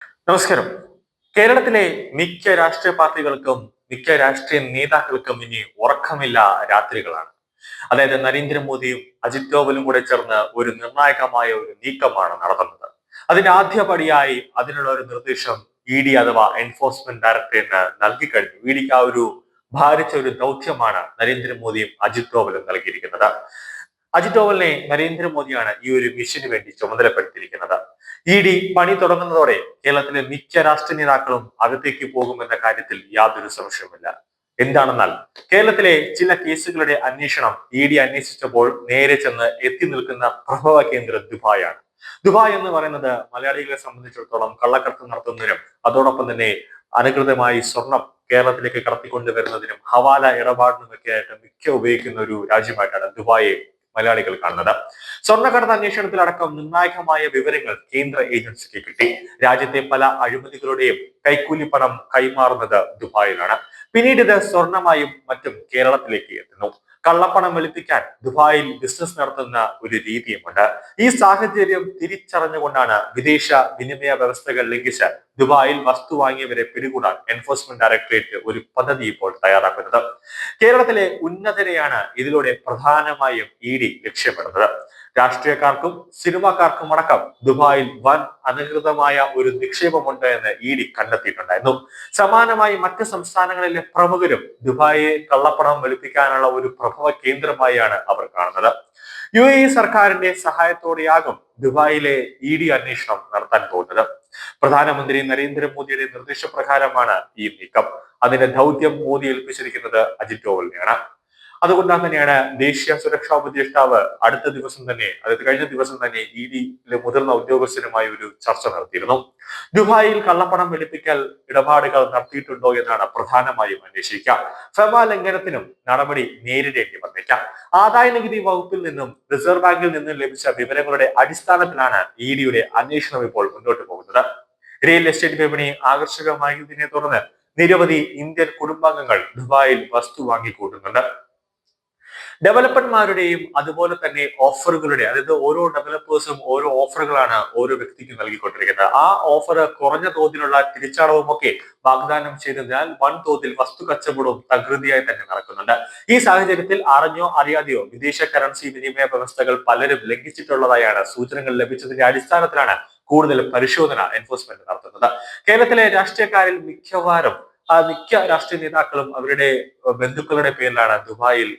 നമസ്കാരം. കേരളത്തിലെ മിക്ക രാഷ്ട്രീയ പാർട്ടികൾക്കും മിക്ക രാഷ്ട്രീയ നേതാക്കൾക്കും ഇനി ഉറക്കമില്ല രാത്രികളാണ്. അതായത് നരേന്ദ്രമോദിയും അജിത് ഡോവലും കൂടെ ചേർന്ന് ഒരു നിർണായകമായ ഒരു നീക്കമാണ് നടത്തുന്നത്. അതിന്റെ ആദ്യപടിയായി അതിനുള്ള ഒരു നിർദ്ദേശം ഇ ഡി അഥവാ എൻഫോഴ്സ്മെന്റ് ഡയറക്ടറേറ്റിന് നൽകിക്കഴിഞ്ഞു. ഇ ഡിക്ക് ആ ഒരു ഭാരിച്ച ഒരു ദൗത്യമാണ് നരേന്ദ്രമോദിയും അജിത് ഡോവലും നൽകിയിരിക്കുന്നത്. അജിത് ഡോവലിനെ നരേന്ദ്രമോദിയാണ് ഈ ഒരു മിഷന് വേണ്ടി ചുമതലപ്പെടുത്തിയിരിക്കുന്നത്. ഇ ഡി പണി തുടങ്ങുന്നതോടെ കേരളത്തിലെ മിക്ക രാഷ്ട്രീയ നേതാക്കളും അകത്തേക്ക് പോകുമെന്ന കാര്യത്തിൽ യാതൊരു സംശയവുമില്ല. എന്താണെന്നാൽ കേരളത്തിലെ ചില കേസുകളുടെ അന്വേഷണം ഇ ഡി അന്വേഷിച്ചപ്പോൾ നേരെ ചെന്ന് എത്തി നിൽക്കുന്ന പ്രഭവ കേന്ദ്രം ദുബായാണ്. ദുബായ് എന്ന് പറയുന്നത് മലയാളികളെ സംബന്ധിച്ചിടത്തോളം കള്ളക്കടത്ത് നടത്തുന്നതിനും അതോടൊപ്പം തന്നെ അനധികൃതമായി സ്വർണം കേരളത്തിലേക്ക് കടത്തിക്കൊണ്ടുവരുന്നതിനും ഹവാല ഇടപാടിനുമൊക്കെ ആയിട്ട് മിക്ക ഉപയോഗിക്കുന്ന ഒരു രാജ്യമായിട്ടാണ് ദുബായെ മലയാളികൾ കാണുന്നത്. സ്വർണ്ണക്കടത്ത് അന്വേഷണത്തിലടക്കം നിർണായകമായ വിവരങ്ങൾ കേന്ദ്ര ഏജൻസിക്ക് കിട്ടി. രാജ്യത്തെ പല അഴിമതികളുടെയും കൈക്കൂലി പണം കൈമാറുന്നത് ദുബായിലാണ്. പിന്നീട് ഇത് സ്വർണമായും മറ്റും കേരളത്തിലേക്ക് എത്തുന്നു. കള്ളപ്പണം വെളുപ്പിക്കാൻ ദുബായിൽ ബിസിനസ് നടത്തുന്ന ഒരു രീതിയുമുണ്ട്. ഈ സാഹചര്യം തിരിച്ചറിഞ്ഞുകൊണ്ടാണ് വിദേശ വിനിമയ വ്യവസ്ഥകൾ ലംഘിച്ച് ദുബായിൽ വസ്തു വാങ്ങിയവരെ പിടികൂടാൻ എൻഫോഴ്സ്മെന്റ് ഡയറക്ടറേറ്റ് ഒരു പദ്ധതി ഇപ്പോൾ തയ്യാറാക്കുന്നത്. കേരളത്തിലെ ഉന്നതരെയാണ് ഇതിലൂടെ പ്രധാനമായും ഇ ഡി ലക്ഷ്യമിടുന്നത്. രാഷ്ട്രീയക്കാർക്കും സിനിമാക്കാർക്കും അടക്കം ദുബായിൽ വൻ അനധികൃതമായ ഒരു നിക്ഷേപമുണ്ട് എന്ന് ഇ ഡി കണ്ടെത്തിയിട്ടുണ്ടായിരുന്നു. സമാനമായി മറ്റ് സംസ്ഥാനങ്ങളിലെ പ്രമുഖരും ദുബായിയെ കള്ളപ്പണം വെളുപ്പിക്കാനുള്ള ഒരു പ്രഭവ കേന്ദ്രമായാണ് അവർ കാണുന്നത്. യു എ സർക്കാരിന്റെ സഹായത്തോടെയാകും ദുബായിലെ ഇ ഡി അന്വേഷണം നടത്താൻ പോകുന്നത്. പ്രധാനമന്ത്രി നരേന്ദ്രമോദിയുടെ നിർദ്ദേശപ്രകാരമാണ് ഈ നീക്കം. അതിന്റെ ദൗത്യം മോദി ഏൽപ്പിച്ചിരിക്കുന്നത് അജിത് ഡോവലിനെയാണ്. അതുകൊണ്ടാണ് തന്നെയാണ് ദേശീയ സുരക്ഷാ ഉപദേഷ്ടാവ് അടുത്ത ദിവസം തന്നെ, അതായത് കഴിഞ്ഞ ദിവസം തന്നെ ഇ ഡിയിലെ മുതിർന്ന ഉദ്യോഗസ്ഥരുമായി ഒരു ചർച്ച നടത്തിയിരുന്നു. ദുബായിൽ കള്ളപ്പണം വെളുപ്പിക്കൽ ഇടപാടുകൾ നടത്തിയിട്ടുണ്ടോ എന്നാണ് പ്രധാനമായും അന്വേഷിക്കുക. ഫെമ ലംഘനത്തിനും നടപടി നേരിടേണ്ടി വന്നേക്കാം. ആദായ നികുതി വകുപ്പിൽ നിന്നും റിസർവ് ബാങ്കിൽ നിന്നും ലഭിച്ച വിവരങ്ങളുടെ അടിസ്ഥാനത്തിലാണ് ഇ ഡിയുടെ അന്വേഷണം ഇപ്പോൾ മുന്നോട്ട് പോകുന്നത്. റിയൽ എസ്റ്റേറ്റ് വിപണി ആകർഷകമായതിനെ തുടർന്ന് നിരവധി ഇന്ത്യൻ കുടുംബാംഗങ്ങൾ ദുബായിൽ വസ്തു വാങ്ങിക്കൂട്ടുന്നുണ്ട്. ഡെവലപ്പർമാരുടെയും അതുപോലെ തന്നെ ഓഫറുകളുടെ, അതായത് ഓരോ ഡെവലപ്പേഴ്സും ഓരോ ഓഫറുകളാണ് ഓരോ വ്യക്തിക്ക് നൽകിക്കൊണ്ടിരിക്കുന്നത്. ആ ഓഫർ കുറഞ്ഞ തോതിലുള്ള തിരിച്ചടവും ഒക്കെ വാഗ്ദാനം ചെയ്തതിനാൽ വൻതോതിൽ വസ്തു കച്ചവടവും തകൃതിയായി തന്നെ നടക്കുന്നുണ്ട്. ഈ സാഹചര്യത്തിൽ അറിഞ്ഞോ അറിയാതെയോ വിദേശ കറൻസി വിനിമയ വ്യവസ്ഥകൾ പലരും ലംഘിച്ചിട്ടുള്ളതായാണ് സൂചനകൾ ലഭിച്ചതിന്റെ അടിസ്ഥാനത്തിലാണ് കൂടുതൽ പരിശോധന എൻഫോഴ്സ്മെന്റ് നടത്തുന്നത്. കേരളത്തിലെ രാഷ്ട്രീയക്കാരിൽ മിക്ക രാഷ്ട്രീയ നേതാക്കളും അവരുടെ ബന്ധുക്കളുടെ പേരിലാണ് ദുബായിൽ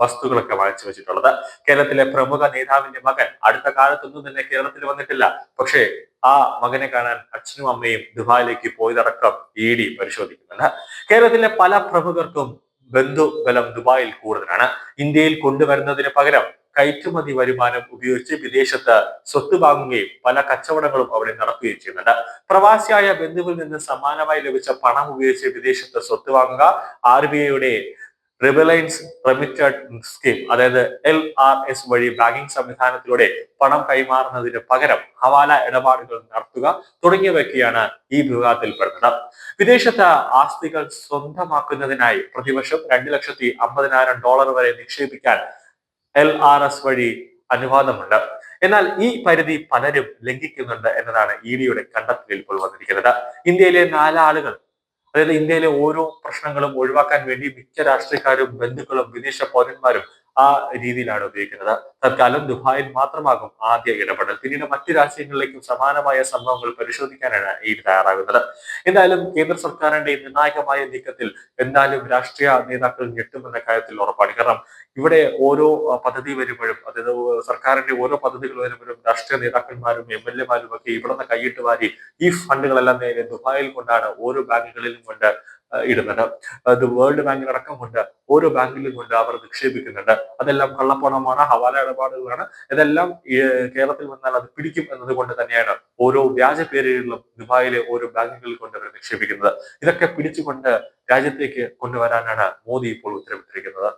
വസ്തുക്കളൊക്കെ വാങ്ങിച്ചു വെച്ചിട്ടുള്ളത്. കേരളത്തിലെ പ്രമുഖ നേതാവിന്റെ മകൻ അടുത്ത കാലത്തൊന്നും തന്നെ കേരളത്തിൽ വന്നിട്ടില്ല. പക്ഷേ ആ മകനെ കാണാൻ അച്ഛനും അമ്മയും ദുബായിലേക്ക് പോയതടക്കം ഇ ഡി പരിശോധിക്കുന്നുണ്ട്. കേരളത്തിലെ പല പ്രമുഖർക്കും ബന്ധുബലം ദുബായിൽ കൂടുതലാണ്. ഇന്ത്യയിൽ കൊണ്ടുവരുന്നതിന് പകരം കയറ്റുമതി വരുമാനം ഉപയോഗിച്ച് വിദേശത്ത് സ്വത്ത് വാങ്ങുകയും പല കച്ചവടങ്ങളും അവിടെ നടത്തുകയും ചെയ്യുന്നുണ്ട്. പ്രവാസിയായ ബന്ധുവിൽ നിന്ന് സമാനമായി ലഭിച്ച പണം ഉപയോഗിച്ച് വിദേശത്ത് സ്വത്ത് വാങ്ങുക, RBIയുടെ റിബലൈൻസ് റെമിറ്റഡ് സ്കീം, അതായത് LRS വഴി ബാങ്കിംഗ് സംവിധാനത്തിലൂടെ പണം കൈമാറുന്നതിന് പകരം ഹവാല ഇടപാടുകൾ നടത്തുക തുടങ്ങിയവയൊക്കെയാണ് ഈ വിഭാഗത്തിൽ പെടുന്നത്. വിദേശത്ത് ആസ്തികൾ സ്വന്തമാക്കുന്നതിനായി പ്രതിവർഷം $2,50,000 വരെ നിക്ഷേപിക്കാൻ LRS വഴി അനുവാദമുണ്ട്. എന്നാൽ ഈ പരിധി പലരും ലംഘിക്കുന്നുണ്ട് എന്നതാണ് ഇ ഡിയുടെ കണ്ടെത്തലിൽ ഇപ്പോൾ വന്നിരിക്കുന്നത്. ഇന്ത്യയിലെ 4 ആളുകൾ, അതായത് ഇന്ത്യയിലെ ഓരോ പ്രശ്നങ്ങളും ഒഴിവാക്കാൻ വേണ്ടി മിക്ക രാഷ്ട്രീയക്കാരും ബന്ധുക്കളും വിദേശ പൗരന്മാരും ആ രീതിയിലാണ് ഉപയോഗിക്കുന്നത്. തൽക്കാലം ദുബായിൽ മാത്രമാകും ആദ്യ ഇടപെടൽ. പിന്നീട് മറ്റു രാജ്യങ്ങളിലേക്കും സമാനമായ സംഭവങ്ങൾ പരിശോധിക്കാനാണ് ഇ ഡി തയ്യാറാകുന്നത്. എന്തായാലും കേന്ദ്ര സർക്കാരിന്റെ നിർണായകമായ നീക്കത്തിൽ എന്തായാലും രാഷ്ട്രീയ നേതാക്കൾ ഞെട്ടുമെന്ന കാര്യത്തിൽ ഉറപ്പാണ്. കാരണം ഇവിടെ ഓരോ പദ്ധതി വരുമ്പോഴും, അതായത് സർക്കാരിന്റെ ഓരോ പദ്ധതികൾ വരുമ്പോഴും രാഷ്ട്രീയ നേതാക്കന്മാരും MLA മാരും ഒക്കെ ഇവിടുന്ന് കൈയിട്ട് വാരി ഈ ഫണ്ടുകളെല്ലാം നേരെ ദുബായിൽ കൊണ്ടാണ് ഓരോ ബാങ്കുകളിലും കൊണ്ട് ഇടുന്നത്. അത് വേൾഡ് ബാങ്കിലടക്കം കൊണ്ട് ഓരോ ബാങ്കിലും കൊണ്ട് അവർ നിക്ഷേപിക്കുന്നുണ്ട്. അതെല്ലാം കള്ളപ്പണമാണ്, ഹവാല ഇടപാടുകളാണ്. ഇതെല്ലാം കേരളത്തിൽ വന്നാൽ അത് പിടിക്കും എന്നത് കൊണ്ട് തന്നെയാണ് ഓരോ വ്യാജ പേരുകളിലും ദുബായിലെ ഓരോ ബാങ്കുകളിൽ കൊണ്ട് അവർ നിക്ഷേപിക്കുന്നത്. ഇതൊക്കെ പിടിച്ചുകൊണ്ട് രാജ്യത്തേക്ക് കൊണ്ടുവരാനാണ് മോദി ഇപ്പോൾ ഉത്തരവിട്ടിരിക്കുന്നത്.